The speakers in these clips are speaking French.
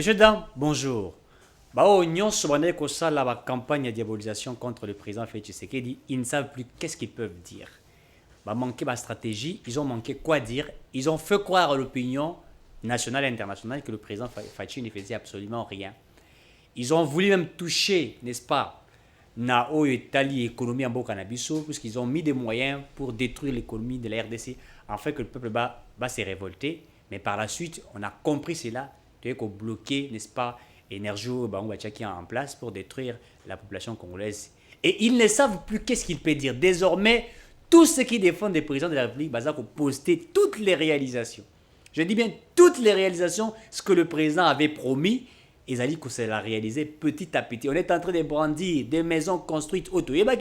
Monsieur Dam, bonjour. Bao nyonso banaye kosala la campagne de diabolisation contre le président Félix Tshisekedi, ils ne savent plus qu'est-ce qu'ils peuvent dire. Bah manqué ma stratégie, ils ont manqué quoi dire. Ils ont fait croire à l'opinion nationale et internationale que le président Fachi ne faisait absolument rien. Ils ont voulu même toucher, n'est-ce pas, Nao et Tali économie en Bokanabiso, puisqu'ils ont mis des moyens pour détruire l'économie de la RDC, afin que le peuple va se révolter. Mais par la suite, on a compris cela, de bloquer, n'est-ce pas, Energo qui est en place pour détruire la population congolaise. Et ils ne savent plus qu'est-ce qu'ils peuvent dire. Désormais, tous ceux qui défendent des présidents de la République, ils ont posté toutes les réalisations. Je dis bien toutes les réalisations, ce que le président avait promis. Ils ont dit que c'est la réaliser petit à petit. On est en train de brandir des maisons construites autour. Il y a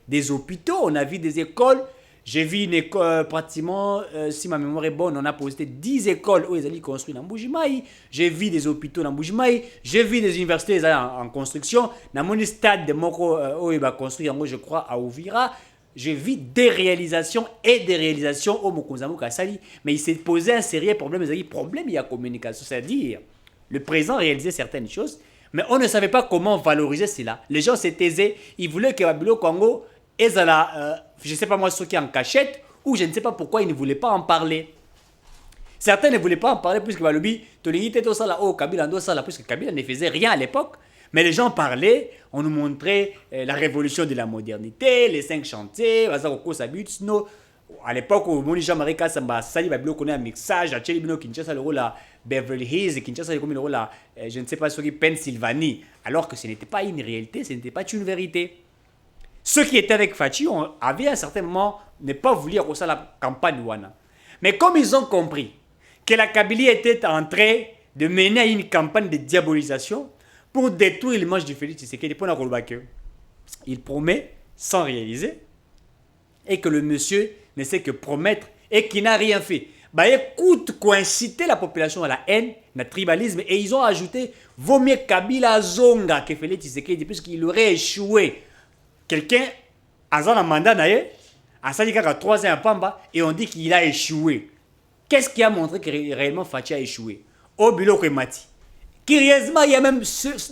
des hôpitaux, on a vu des écoles. J'ai vu une école, pratiquement, si ma mémoire est bonne, on a posté 10 écoles où ils ont construit dans Mbujimaï. J'ai vu des hôpitaux dans Mbujimaï. J'ai vu des universités en construction. Dans mon stade de Moko, où ils ont construit, je crois, à Ouvira. J'ai vu des réalisations et des réalisations au Mokonzamu Kassali. Mais il s'est posé un sérieux problème. Il y a problème, il y a communication. C'est-à-dire, le président réalisait certaines choses, mais on ne savait pas comment valoriser cela. Les gens se taisaient. Ils voulaient que Babilo Congo ait je ne sais pas moi, ceux qui en cachette, ou je ne sais pas pourquoi ils ne voulaient pas en parler. Certains ne voulaient pas en parler puisque Balobi, puisque Kabila ne faisait rien à l'époque. Mais les gens parlaient, on nous montrait la révolution de la modernité, les 5 chantiers, à l'époque où Jean-Marie Kassamba, Sali Babilo connaît un mixage, à Tchelibino, Kinshasa, le rôle à Beverly Hills, Kinshasa, le rôle à, je ne sais pas, Pennsylvanie. Alors que ce n'était pas une réalité, ce n'était pas une vérité. Ceux qui étaient avec Fachi avaient à un certain moment ne pas voulu refaire la campagne Wana. Mais comme ils ont compris que la Kabylie était en train de mener à une campagne de diabolisation pour détruire l'image du Félix Tshisekedi, il promet sans réaliser et que le monsieur ne sait que promettre et qui n'a rien fait. Bah écoute, inciter la population à la haine, le tribalisme, et ils ont ajouté vaut mieux Kabila Zonga que Félix Tshisekedi puisqu'il aurait échoué. Quelqu'un a un mandat d'ailleurs, a sali 3 ans à Pamba et on dit qu'il a échoué. Qu'est-ce qui a montré que réellement Fachi a échoué? Au Biloko et Mati. Curieusement, il y a même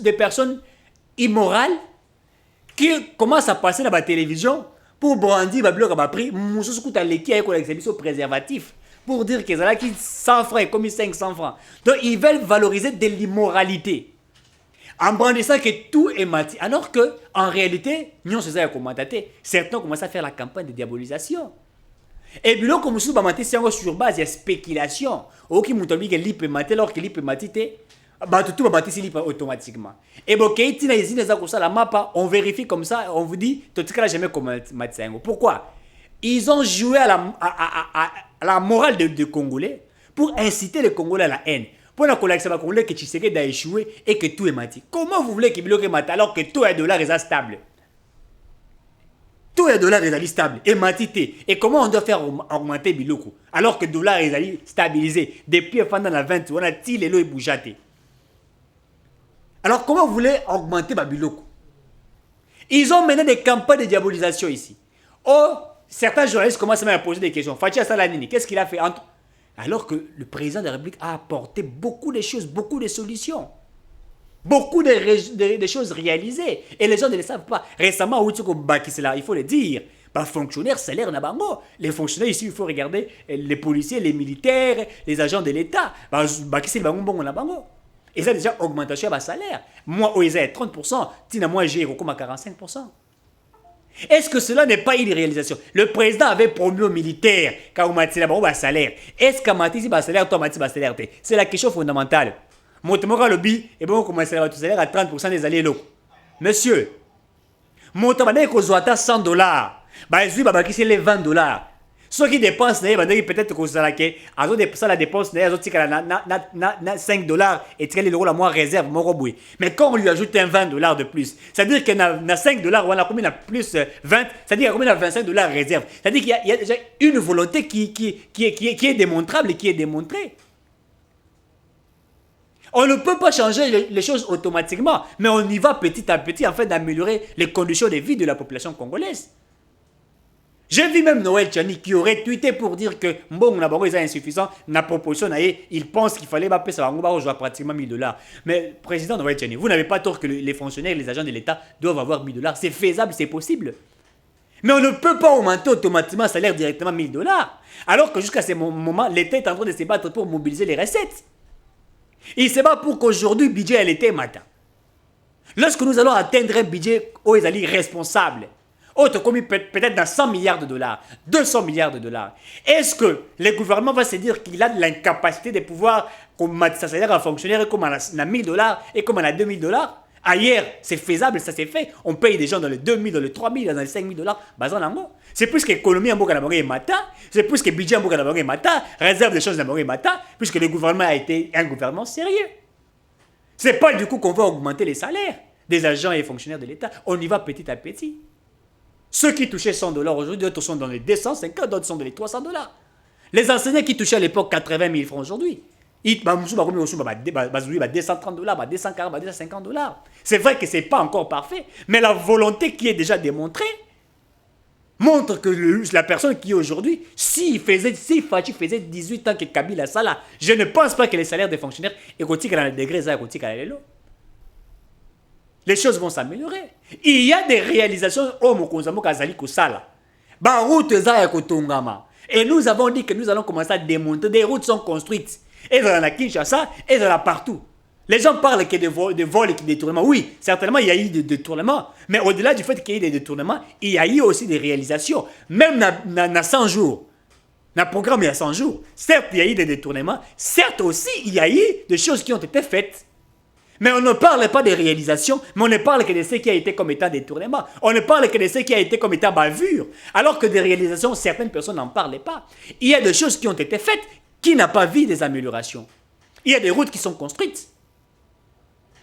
des personnes immorales qui commencent à passer dans la télévision pour brandir Biloko a pris Moussouskouta Leki avec l'exhibition préservatif pour dire qu'ils ont 100 francs et comme 500 francs. Donc ils veulent valoriser de l'immoralité. En brandissant que tout est mati. Alors que, en réalité, nous sommes certains commencent à faire la campagne de diabolisation. Et puis là, comme nous sommes sur base de spéculation, ok, nous avons dit que l'IP est mati, alors que l'IP est mati, tout va mati automatiquement. Et bon, on vérifie comme ça, on vous dit, tu ne jamais comme mati. Pourquoi? Ils ont joué à la morale des Congolais pour inciter les Congolais à la haine. Pour la collection de Congolais que Tshisekedi a échoué et que tout est mati. Comment vous voulez que Biloko mati alors que tout est dollar est stable? Tout est dollar est stable et matité. Et comment on doit faire augmenter Biloko alors que dollar est stabilisé depuis pendant la 20 on a tiré l'eau et bougeaté. Alors comment vous voulez augmenter Biloko? Ils ont mené des campagnes de diabolisation ici. Oh, certains journalistes commencent à poser des questions. Fachi Salanini, qu'est-ce qu'il a fait entre... Alors que le président de la République a apporté beaucoup de choses, beaucoup de solutions. Beaucoup de choses réalisées. Et les gens ne le savent pas. Récemment, il faut le dire, fonctionnaires, salaire, les fonctionnaires ici, il faut regarder les policiers, les militaires, les agents de l'État. Et ça, déjà, augmentation de salaire. Moi, ils ont 30%, moi, j'ai recours à 45%. Est-ce que cela n'est pas une réalisation? Le président avait promis aux militaires quand on m'a dit salaire. Est-ce qu'à Matisse salaire, toi Matisse salaire? C'est la question fondamentale. Montemora lobby et bon comment ça va tout salaire à 30% des alliés locaux. Monsieur, Montemane ko zoata $100. Bah lui baba qui c'est les $20. Ceux qui dépensent peut-être que ça la dépense na $5 et tirer les euros la moins réserve mon. Mais quand on lui ajoute un $20 de plus, c'est-à-dire qu'il y a $5 ou on a combien plus 20, c'est-à-dire qu'il y a combien $25 réserve. C'est-à-dire qu'il y a déjà une volonté qui est démontrable et qui est démontrée. On ne peut pas changer les choses automatiquement, mais on y va petit à petit afin d'améliorer les conditions de vie de la population congolaise. J'ai vu même Noël Tchani qui aurait tweeté pour dire que bon, on est insuffisant, la proposition, il pense qu'il fallait jouer pratiquement 1000 $. Mais président Noël Tchani, vous n'avez pas tort que les fonctionnaires, les agents de l'État doivent avoir 1000 $. C'est faisable, c'est possible. Mais on ne peut pas augmenter automatiquement le salaire directement 1000 $. Alors que jusqu'à ce moment, l'État est en train de se battre pour mobiliser les recettes. Il se bat pour qu'aujourd'hui, le budget à l'État matin. Lorsque nous allons atteindre un budget où ils allaient responsable, peut-être dans 100 milliards de dollars, 200 milliards de dollars, est-ce que le gouvernement va se dire qu'il a l'incapacité de pouvoir mettre sa salaire à fonctionnaire comme on a 1000 $ et comme on a 2000 $? Ailleurs, c'est faisable, ça s'est fait. On paye des gens dans les 2000, dans les 3000, dans les 5000 $. C'est plus que l'économie en Boka Nabangue et Mata, c'est plus que le budget en Boka Nabangue et Mata, réserve des choses Nabangue et Mata, puisque le gouvernement a été un gouvernement sérieux. C'est pas du coup qu'on va augmenter les salaires des agents et fonctionnaires de l'État. On y va petit à petit. Ceux qui touchaient 100 $ aujourd'hui, d'autres sont dans les 250, d'autres sont dans les 300 $. Les enseignants qui touchaient à l'époque 80 000 francs aujourd'hui, ils ont 230 $, 240, 250 $. C'est vrai que ce n'est pas encore parfait, mais la volonté qui est déjà démontrée montre que la personne qui est aujourd'hui, si Fachi faisait 18 ans que Kabila Sala, je ne pense pas que les salaires des fonctionnaires et dans les degrés, les choses vont s'améliorer. Il y a des réalisations au Mokonzamo Kazali Kusala. Et nous avons dit que nous allons commencer à démonter. Des routes sont construites. Et dans la Kinshasa, et dans la partout. Les gens parlent que de vols et de détournements. Oui, certainement, il y a eu des détournements. Mais au-delà du fait qu'il y ait des détournements, il y a eu aussi des réalisations. Même dans 100 jours. Dans le programme, il y a 100 jours. Certes, il y a eu des détournements. Certes aussi, il y a eu des choses qui ont été faites. Mais on ne parle pas des réalisations, mais on ne parle que de ce qui a été comme étant détournement. On ne parle que de ce qui a été comme étant bavure. Alors que des réalisations, certaines personnes n'en parlaient pas. Il y a des choses qui ont été faites qui n'ont pas vu des améliorations. Il y a des routes qui sont construites.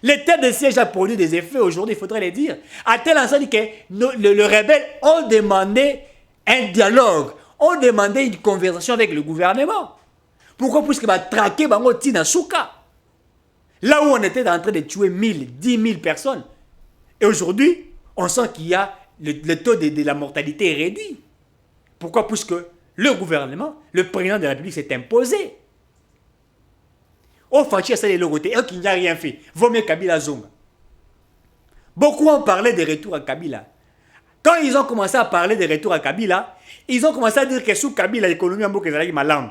L'état de siège a produit des effets aujourd'hui, il faudrait les dire. À tel enseigne que le rebelle ont demandé un dialogue, ont demandé une conversation avec le gouvernement. Pourquoi? Puisque va traquer Bango Tina Souka. Là où on était en train de tuer 1000, 10 000 personnes. Et aujourd'hui, on sent qu'il y a le taux de la mortalité est réduit. Pourquoi? Puisque le gouvernement, le président de la République s'est imposé. Au Fachi, ça, le côté, qui n'a rien fait. Vaut mieux Kabila Zonga. Beaucoup ont parlé de retour à Kabila. Quand ils ont commencé à parler de retour à Kabila, ils ont commencé à dire que sous Kabila, l'économie en Boka est malade.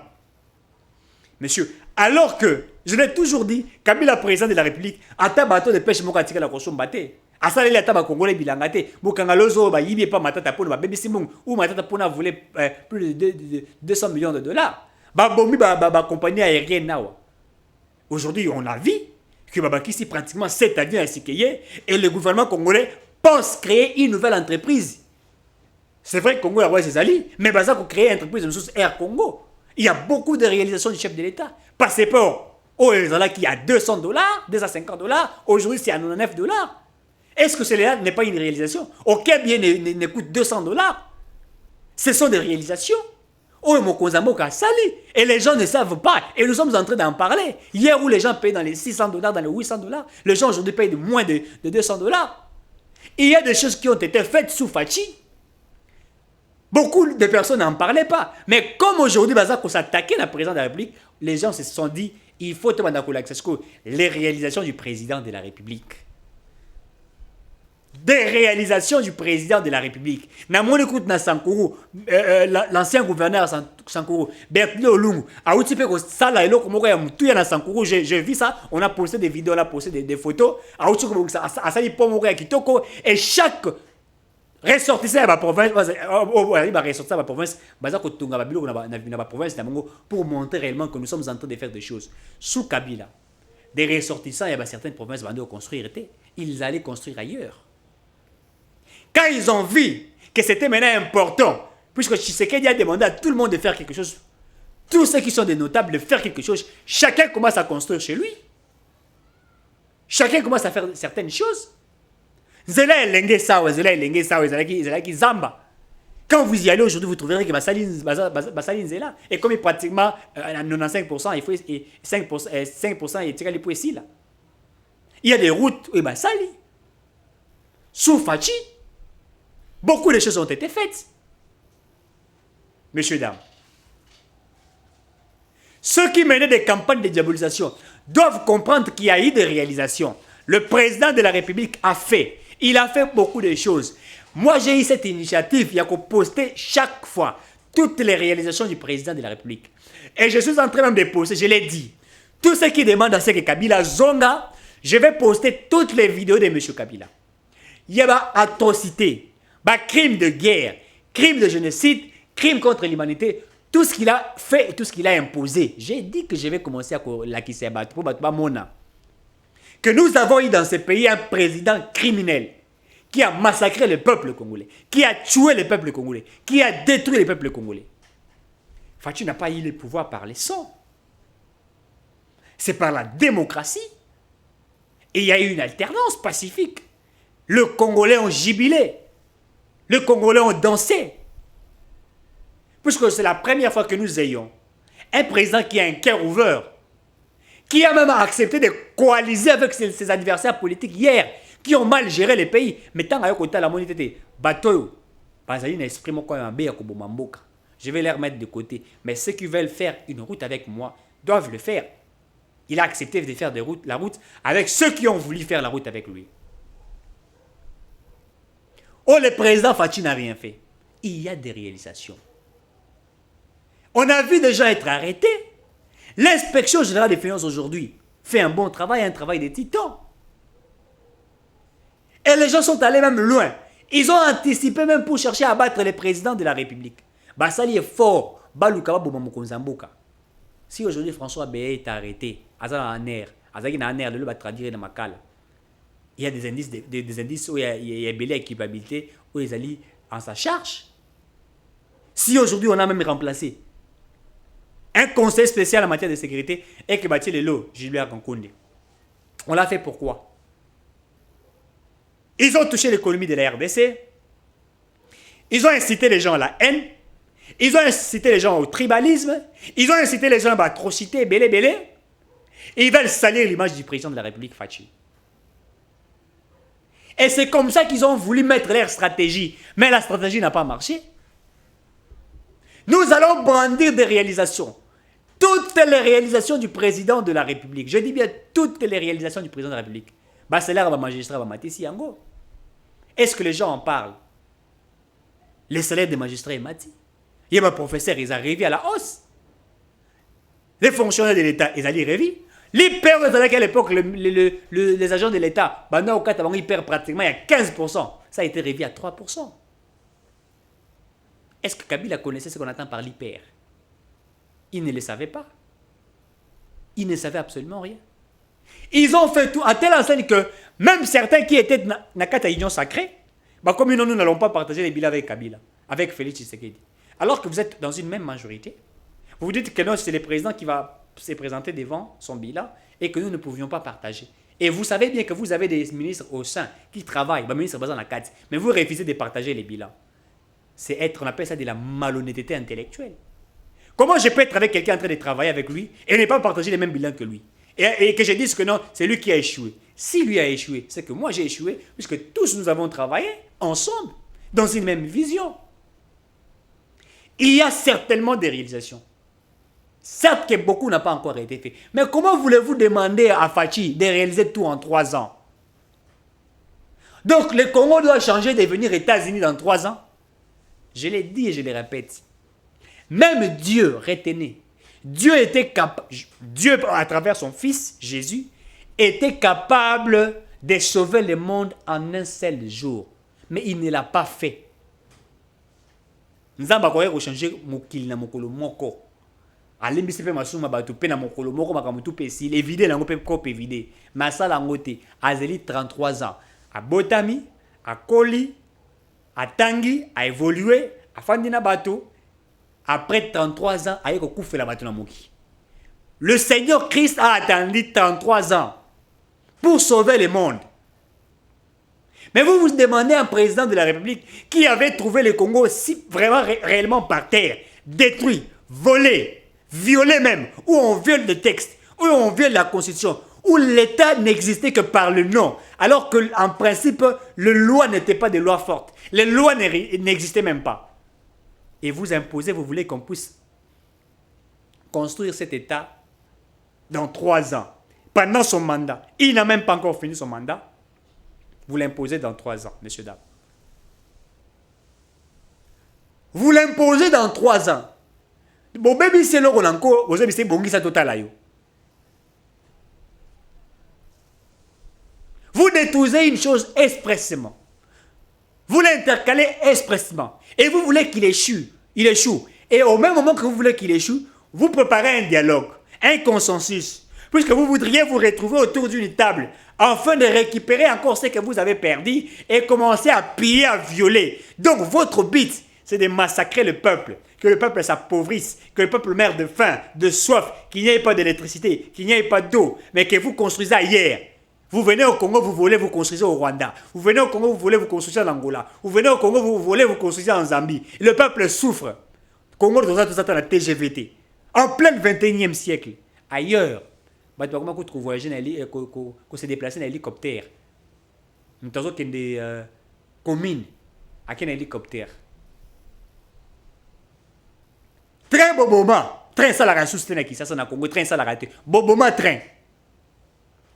Monsieur, alors que, je l'ai toujours dit, Kabila, président de la République, a un bateau de pêche, il a la cochon batté. A ça, il a un Congolais bilangate. Bokangalozo, il n'y a pas matata pour le bébé Simon, ou matata pour voler plus de 200 millions de dollars. Bombi, compagnie aérienne. Aujourd'hui, on a vu que Babakissi, pratiquement 7 avions à Sikeye, et le gouvernement congolais pense créer une nouvelle entreprise. C'est vrai que Congo a ses alliés, mais Baza pour créer une entreprise de ressources Air Congo. Il y a beaucoup de réalisations du chef de l'État. Passeport, qui a 200 $, 250 $, aujourd'hui c'est à 99 $. Est-ce que cela n'est pas une réalisation? Aucun bien ne coûte 200 $. Ce sont des réalisations. Et les gens ne savent pas. Et nous sommes en train d'en parler. Hier où les gens payent dans les 600 $, dans les 800 $, les gens aujourd'hui payent de moins de 200 $. Il y a des choses qui ont été faites sous Fachi. Beaucoup de personnes n'en parlaient pas. Mais comme aujourd'hui, qu'on s'attaquait à la présidente de la République, les gens se sont dit, il faut te demander les réalisations du président de la République. Des réalisations du président de la République. L'ancien gouverneur Sankourou, Bertli Olungu, j'ai vu ça, on a posté des vidéos, on a posté des photos, et chaque ressortissant à la province, pour montrer réellement que nous sommes en train de faire des choses. Sous Kabila, des ressortissants, il y a certaines provinces qui construire, ils allaient construire ailleurs. Quand ils ont vu que c'était maintenant important, puisque Tshisekedi a demandé à tout le monde de faire quelque chose, tous ceux qui sont des notables de faire quelque chose, chacun commence à construire chez lui. Chacun commence à faire certaines choses. Zela elenge sawa, zamba. Quand vous y allez aujourd'hui, vous trouverez que Basaline Zela. Et comme il pratiquement à 95%, il faut 5% et tirez les points ici là. Il y a des routes et Basali. Sous Fachi, beaucoup de choses ont été faites. messieurs, dames. Ceux qui menaient des campagnes de diabolisation doivent comprendre qu'il y a eu des réalisations. Le président de la République a fait. Il a fait beaucoup de choses. Moi, j'ai eu cette initiative. Il y a qu'à poster chaque fois toutes les réalisations du président de la République. Et je suis en train même de poster, je l'ai dit. Tous ceux qui demandent à ce que Kabila zonga, je vais poster toutes les vidéos de M. Kabila. Il y a des atrocités, des crimes de guerre, crimes de génocide, crimes contre l'humanité. Tout ce qu'il a fait et tout ce qu'il a imposé. J'ai dit que je vais commencer à la qui s'est battu pour battre Mona. Que nous avons eu dans ce pays un président criminel qui a massacré le peuple congolais, qui a tué le peuple congolais, qui a détruit le peuple congolais. Fatou n'a pas eu le pouvoir par les sons. C'est par la démocratie. Et il y a eu une alternance pacifique. Le Congolais ont jubilé. Le Congolais ont dansé. Puisque c'est la première fois que nous ayons un président qui a un cœur ouvert, qui a même accepté de coaliser avec ses adversaires politiques hier, qui ont mal géré le pays. Mais tant que la monnaie bateau, je vais les remettre de côté. Mais ceux qui veulent faire une route avec moi doivent le faire. Il a accepté de faire la route avec ceux qui ont voulu faire la route avec lui. Oh, le président Fatou n'a rien fait. Il y a des réalisations. On a vu des gens être arrêtés. L'inspection générale des finances aujourd'hui fait un bon travail, un travail de titan. Et les gens sont allés même loin. Ils ont anticipé même pour chercher à battre le président de la République. Bassali est fort. Si aujourd'hui François Béé est arrêté, il y a des indices où il y a belle culpabilité, où ils allaient en sa charge. Si aujourd'hui on a même remplacé un conseil spécial en matière de sécurité et que Bati Lelo, Gilbert Kankonde. On l'a fait pourquoi? Ils ont touché l'économie de la RDC. Ils ont incité les gens à la haine. Ils ont incité les gens au tribalisme. Ils ont incité les gens à l'atrocité, belé. Et ils veulent salir l'image du président de la République, Fatou. Et c'est comme ça qu'ils ont voulu mettre leur stratégie. Mais la stratégie n'a pas marché. Nous allons brandir des réalisations. Toutes les réalisations du président de la République. Je dis bien toutes les réalisations du président de la République. C'est là que le magistrat va mater si yango. Est-ce que les gens en parlent? Les salaires des magistrats est mati. Il y a un professeur, ils ont révi à la hausse. Les fonctionnaires de l'État, ils ont révi. Les pères à l'époque, les agents de l'État, ils perdent pratiquement à 15%. Ça a été révi à 3%. Est-ce que Kabila connaissait ce qu'on attend par l'hyper? Il ne le savait pas. Il ne savait absolument rien. Ils ont fait tout à telle enseigne que même certains qui étaient dans la union sacrée, comme nous n'allons pas partager les bilans avec Kabila, avec Félix Tshisekedi. Alors que vous êtes dans une même majorité, vous vous dites que non, c'est le président qui va se présenter devant son bilan et que nous ne pouvions pas partager. Et vous savez bien que vous avez des ministres au sein qui travaillent, ministre basé dans la CAD, mais vous refusez de partager les bilans. C'est être, on appelle ça de la malhonnêteté intellectuelle. Comment je peux être avec quelqu'un en train de travailler avec lui et ne pas partager les mêmes bilans que lui? Et que je dise que non, c'est lui qui a échoué. Si lui a échoué, c'est que moi j'ai échoué, puisque tous nous avons travaillé ensemble, dans une même vision. Il y a certainement des réalisations. Certes que beaucoup n'a pas encore été fait. Mais comment voulez-vous demander à Fatou de réaliser tout en 3 ans? Donc le Congo doit changer de devenir États-Unis dans 3 ans. Je l'ai dit et je le répète. Même Dieu, retenez, Dieu à travers son Fils, Jésus, était capable de sauver le monde en un seul jour. Mais il ne l'a pas fait. Nous avons changé mokili na mokolo moko. Alembisi pe masuma batu pe na mokolo moko makamutu pe si éviter lango pe ko pe vider. Masala ngote azeli 33 ans. A botami, a koli, a tangi, a évolué, a fandina batu. Après 33 ans, a yeko koufela batu na moki. Le Seigneur Christ a attendu 33 ans pour sauver le monde. Mais vous vous demandez un président de la République qui avait trouvé le Congo si vraiment réellement par terre, détruit, volé, violé même, où on viole le texte, où on viole la Constitution, où l'État n'existait que par le nom, alors qu'en principe, les lois n'étaient pas des lois fortes. Les lois n'existaient même pas. et vous imposez, vous voulez qu'on puisse construire cet État dans 3 ans, pendant son mandat. Il n'a même pas encore fini son mandat. Vous l'imposez dans 3 ans, messieurs, dames. Vous l'imposez dans 3 ans. Bon, baby, c'est le Rolanco, vous avez dit, bon, ça total. Vous détruisez une chose expressément. Vous l'intercalez expressément. Et vous voulez qu'il échoue. Il échoue. Et au même moment que vous voulez qu'il échoue, vous préparez un dialogue, un consensus. Puisque vous voudriez vous retrouver autour d'une table afin de récupérer encore ce que vous avez perdu et commencer à piller, à violer. Donc votre but, c'est de massacrer le peuple. Que le peuple s'appauvrisse, que le peuple meure de faim, de soif, qu'il n'y ait pas d'électricité, qu'il n'y ait pas d'eau, mais que vous construisez ailleurs. Vous venez au Congo, vous voulez vous construire au Rwanda. Vous venez au Congo, vous voulez vous construire en Angola. Vous venez au Congo, vous voulez vous construire en Zambie. Le peuple souffre. Congo, tout ça, la TGVT. En plein 21e siècle. Ailleurs, comment vous voyagez, qu'on se déplace en hélicoptère. Nous avons des communes avec un hélicoptère. Train Boboma. Train ça la rassouste qui ça na Congo. Train ça la raté. Boboma train.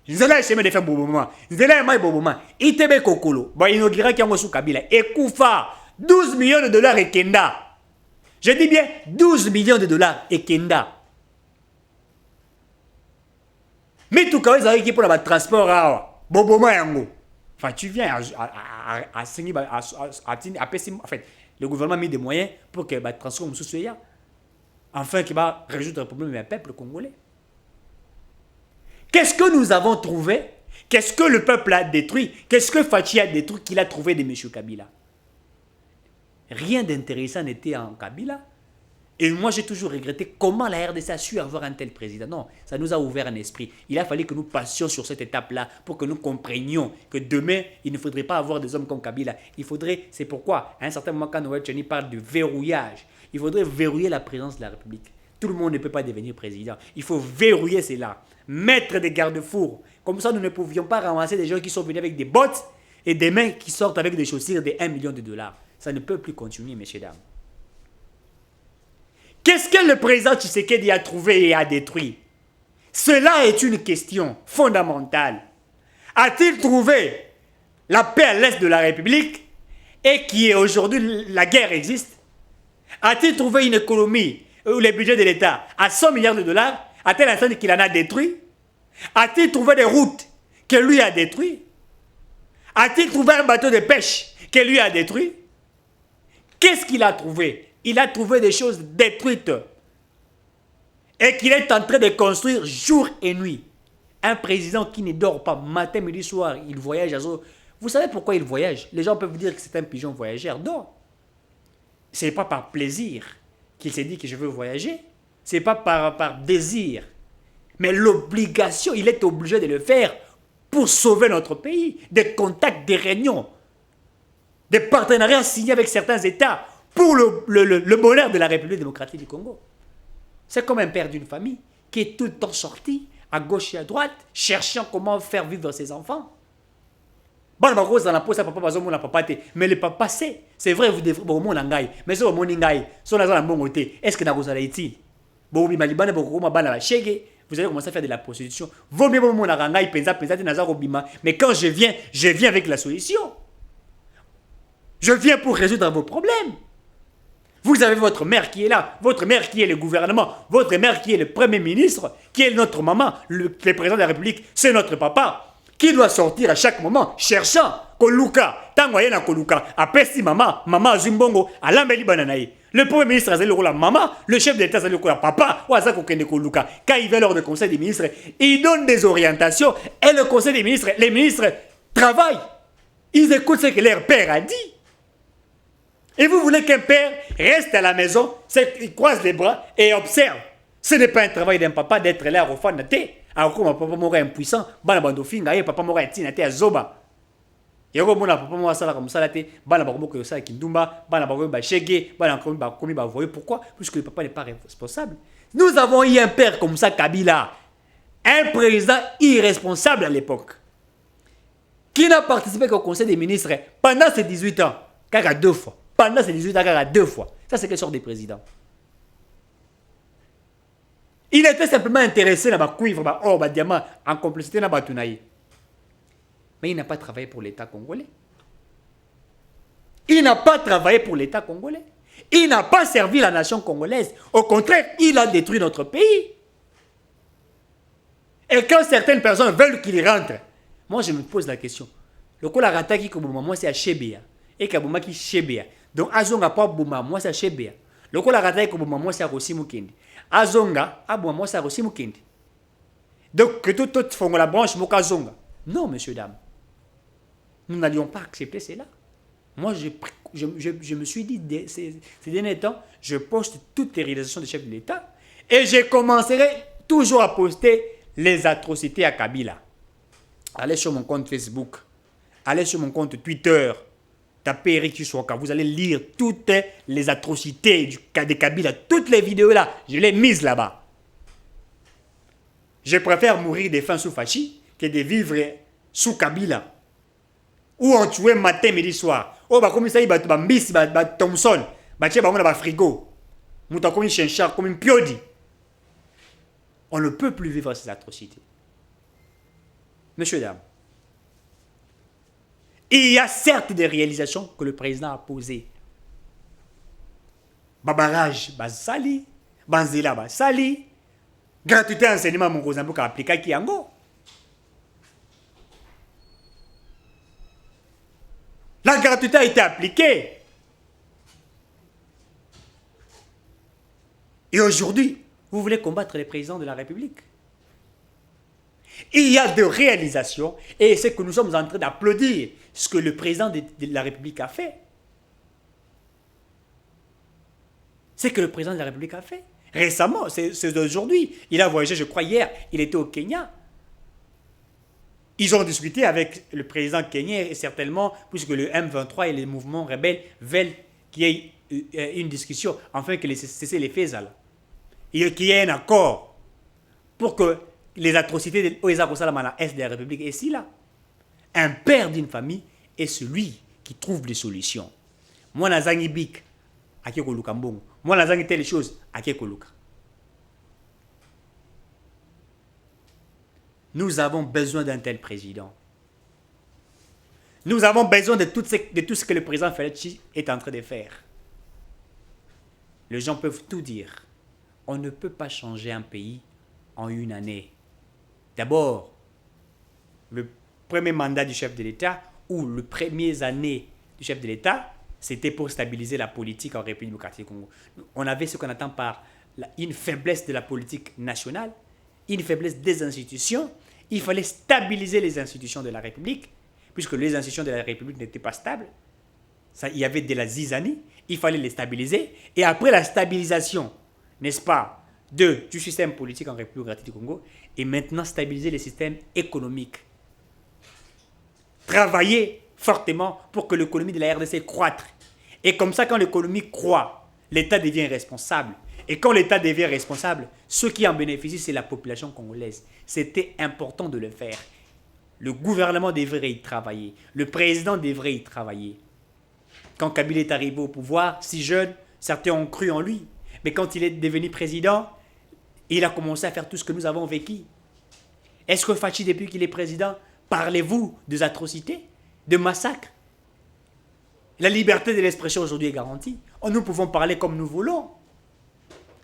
Je ne sais pas de faire Boboma. Je ne sais pas Boboma. ITB Kokolo. Bah inaugura qui a sous Kabila. Et Koufa. 12 millions de dollars et Kenda. Je dis bien 12 millions de dollars et Kenda. Mais tout cas, ils ont équipé pour le transport à Boboma Yango. Enfin, tu viens à signer, en fait, le gouvernement a mis des moyens pour que le transport soit là. Enfin, qui va résoudre le problème du peuple congolais. Qu'est-ce que nous avons trouvé? Qu'est-ce que le peuple a détruit? Qu'est-ce que Fachi a détruit qu'il a trouvé de M. Kabila? Rien d'intéressant n'était en Kabila. Et moi, j'ai toujours regretté comment la RDC a su avoir un tel président. Non, ça nous a ouvert un esprit. Il a fallu que nous passions sur cette étape-là pour que nous comprenions que demain, il ne faudrait pas avoir des hommes comme Kabila. Il faudrait, c'est pourquoi, à un certain moment, quand Noël Tchani parle de verrouillage, il faudrait verrouiller la présence de la République. Tout le monde ne peut pas devenir président. Il faut verrouiller cela, mettre des garde-fous. Comme ça, nous ne pouvions pas ramasser des gens qui sont venus avec des bottes et des mains qui sortent avec des chaussures de 1 million de dollars. Ça ne peut plus continuer, messieurs, dames. Qu'est-ce que le président Tshisekedi a trouvé et a détruit? Cela est une question fondamentale. A-t-il trouvé la paix à l'est de la République et qui est aujourd'hui, la guerre existe? A-t-il trouvé une économie où le budget de l'État à 100 milliards de dollars, à tel instant qu'il en a détruit? A-t-il trouvé des routes que lui a détruites? A-t-il trouvé un bateau de pêche que lui a détruit? Qu'est-ce qu'il a trouvé? Il a trouvé des choses détruites et qu'il est en train de construire jour et nuit. Un président qui ne dort pas matin, midi, soir, il voyage à Zo. Vous savez pourquoi il voyage? Les gens peuvent vous dire que c'est un pigeon voyageur. Non. Ce n'est pas par plaisir qu'il s'est dit que je veux voyager. Ce n'est pas par désir. Mais l'obligation, il est obligé de le faire pour sauver notre pays. Des contacts, des réunions, des partenariats signés avec certains États pour le bonheur de la République démocratique du Congo. C'est comme un père d'une famille qui est tout le temps sorti, à gauche et à droite, cherchant comment faire vivre ses enfants. Mais le papa c'est vrai, vous devrez au monde langai, mais c'est au monde langai, son azan bon côté. Est-ce que vous allez ici? Vous allez commencer à faire de la prostitution. Vaut mieux mon langai, mais quand je viens avec la solution. Je viens pour résoudre vos problèmes. Vous avez votre mère qui est là, votre mère qui est le gouvernement, votre mère qui est le premier ministre, qui est notre maman, le président de la République, c'est notre papa, qui doit sortir à chaque moment, cherchant Koluka, Tangoyena Koluka, apesi maman, maman Zimbongo, Alambeli Bananaï. Le premier ministre a la maman, le chef d'État a le papa, Ouazako Kende Koluka. Quand il va lors du conseil des ministres, il donne des orientations et le conseil des ministres, les ministres travaillent. Ils écoutent ce que leur père a dit. Et vous voulez qu'un père reste à la maison, il croise les bras et observe. Ce n'est pas un travail d'un papa d'être là au fond de la tête. Alors, comme papa mora impuissant, bana bandofinga, papa mora tinate à zoba. Et comme mon papa mora sala comme ça la tête, bana baromoko yosala kindumba, bana baromi ba shege, bana komi ba voyer. Pourquoi? Puisque le papa n'est pas responsable. Nous avons eu un père comme ça, Kabila, un président irresponsable à l'époque, qui n'a participé qu'au conseil des ministres pendant ses 18 ans, car 2 fois. Pendant ces 18 ans, 2 fois. Ça, c'est quelle sorte de président? Il était simplement intéressé dans ma cuivre, ma or, ma diamant, en complicité dans ma tunaï. Mais il n'a pas travaillé pour l'État congolais. Il n'a pas travaillé pour l'État congolais. Il n'a pas servi la nation congolaise. Au contraire, il a détruit notre pays. Et quand certaines personnes veulent qu'il rentre, moi je me pose la question. Le coup la rata qui kobouma, moi c'est à Chebea. Et Kabouma qui Chebea. Donc Azonga pas bouma, moi c'est à Chebea. Le coup la rata qui kobouma, moi c'est à Rossi Mukendi. Azonga, abouma, moi c'est à Rossi Mukendi. Donc que tout font la branche Mokazonga. Non, messieurs, dames. Nous n'allions pas accepter cela. Moi, je me suis dit, ces derniers temps, je poste toutes les réalisations des chefs de l'État et je commencerai toujours à poster les atrocités à Kabila. Allez sur mon compte Facebook, allez sur mon compte Twitter, tapez Eric Chiswaka, vous allez lire toutes les atrocités de Kabila, toutes les vidéos là, je les mises là-bas. Je préfère mourir de faim sous Fachi que de vivre sous Kabila. Ou on tuait matin, midi, soir. Oh, bah, comme ça, il y a Mbis, Thompson, bah, frigo. Mouta comme un chinchard, comme un piodi. On ne peut plus vivre ces atrocités. Messieurs, dames, il y a certes des réalisations que le président a posées. Babarage, Basali, Banzela, Basali, gratuité enseignement, mon gros ambo, qui a appliqué qui yango. La gratuité a été appliquée. Et aujourd'hui, vous voulez combattre les présidents de la République. Il y a de réalisations et c'est que nous sommes en train d'applaudir ce que le président de la République a fait. C'est que le président de la République a fait. Récemment, c'est d'aujourd'hui. Il a voyagé, je crois, hier, il était au Kenya. Ils ont discuté avec le président kenyan et certainement, puisque le M23 et les mouvements rebelles veulent qu'il y ait une discussion, afin que cesser les faits là. Et qu'il y ait un accord pour que les atrocités de l'Oisa Kosalamana Est de la République est ici là. Un père d'une famille est celui qui trouve des solutions. Moi, Nazangi Bik, à Kekoluka. Moi, Nazangi telle chose, à Kekoluka. Nous avons besoin d'un tel président. Nous avons besoin de tout ce que le président Felechi est en train de faire. Les gens peuvent tout dire. On ne peut pas changer un pays en une année. D'abord, le premier mandat du chef de l'État ou les premières années du chef de l'État, c'était pour stabiliser la politique en République démocratique du Congo. On avait ce qu'on attend par une faiblesse de la politique nationale, une faiblesse des institutions. Il fallait stabiliser les institutions de la République, puisque les institutions de la République n'étaient pas stables. Il y avait de la zizanie, il fallait les stabiliser. Et après la stabilisation, n'est-ce pas, du système politique en République démocratique du Congo, et maintenant stabiliser les systèmes économiques. Travailler fortement pour que l'économie de la RDC croître. Et comme ça, quand l'économie croît, l'État devient responsable. Et quand l'État devient responsable, ceux qui en bénéficient, c'est la population congolaise. C'était important de le faire. Le gouvernement devrait y travailler. Le président devrait y travailler. Quand Kabila est arrivé au pouvoir, si jeune, certains ont cru en lui. Mais quand il est devenu président, il a commencé à faire tout ce que nous avons vécu. Est-ce que Fachi, depuis qu'il est président, parlez-vous des atrocités, de massacres? La liberté de l'expression aujourd'hui est garantie. Nous pouvons parler comme nous voulons.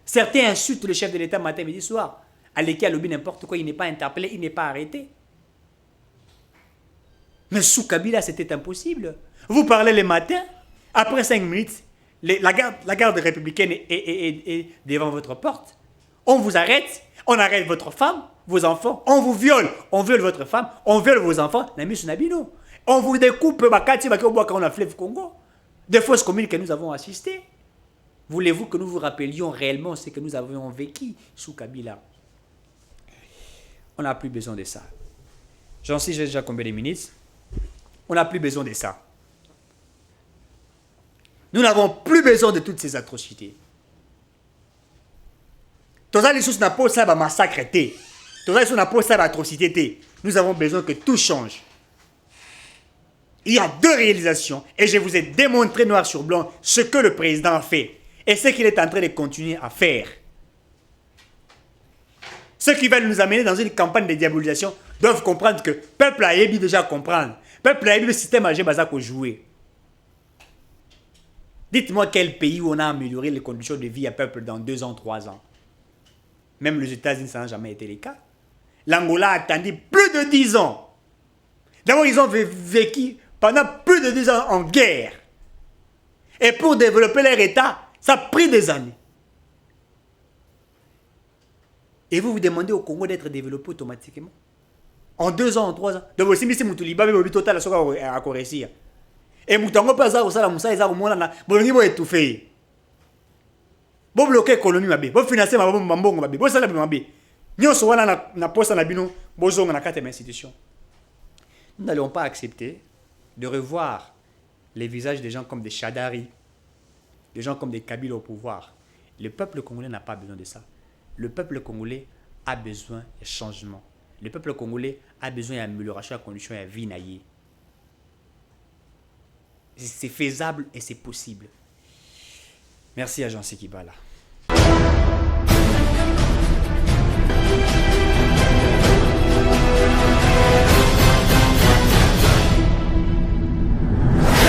Certains insultent le chef de l'État matin, midi, soir. Aleki a lobby n'importe quoi, il n'est pas interpellé, il n'est pas arrêté. Mais sous Kabila, c'était impossible. Vous parlez le matin, après 5 minutes, la garde républicaine est devant votre porte. On vous arrête, on arrête votre femme, vos enfants, on vous viole, on viole votre femme, on viole vos enfants. On vous découpe quand on a fleuve Congo. Des fausses communes que nous avons assistées. Voulez-vous que nous vous rappelions réellement ce que nous avions vécu sous Kabila? On n'a plus besoin de ça. J'en sais déjà combien de minutes. On n'a plus besoin de ça. Nous n'avons plus besoin de toutes ces atrocités. Nous avons besoin que tout change. Il y a deux réalisations et je vous ai démontré noir sur blanc ce que le président a fait. et ce qu'il est en train de continuer à faire. Ceux qui veulent nous amener dans une campagne de diabolisation doivent comprendre que le peuple a déjà comprendre. Le peuple a le système âgé pour jouer. Dites-moi quel pays où on a amélioré les conditions de vie à peuple dans 2 ans, 3 ans. Même les États-Unis, ça n'a jamais été le cas. L'Angola a attendu plus de 10 ans. D'abord, ils ont vécu pendant plus de 10 ans en guerre. Et pour développer leur État, ça a pris des années. Et vous vous demandez au Congo d'être développé automatiquement. En 2 ans, en 3 ans. Donc, si vous avez total à réussir. Et vous avez vous étouffé. Vous bloquez l'économie, vous financez ma bonne, vous savez ma nous sommes na poste na bino bozo na quatre institutions. Nous n'allons pas accepter de revoir les visages des gens comme des Chadari, des gens comme des Kabyles au pouvoir. Le peuple congolais n'a pas besoin de ça. Le peuple congolais a besoin de changement. Le peuple congolais a besoin d'amélioration de la condition de vie naïe. C'est faisable et c'est possible. Merci à Jean Sekibala.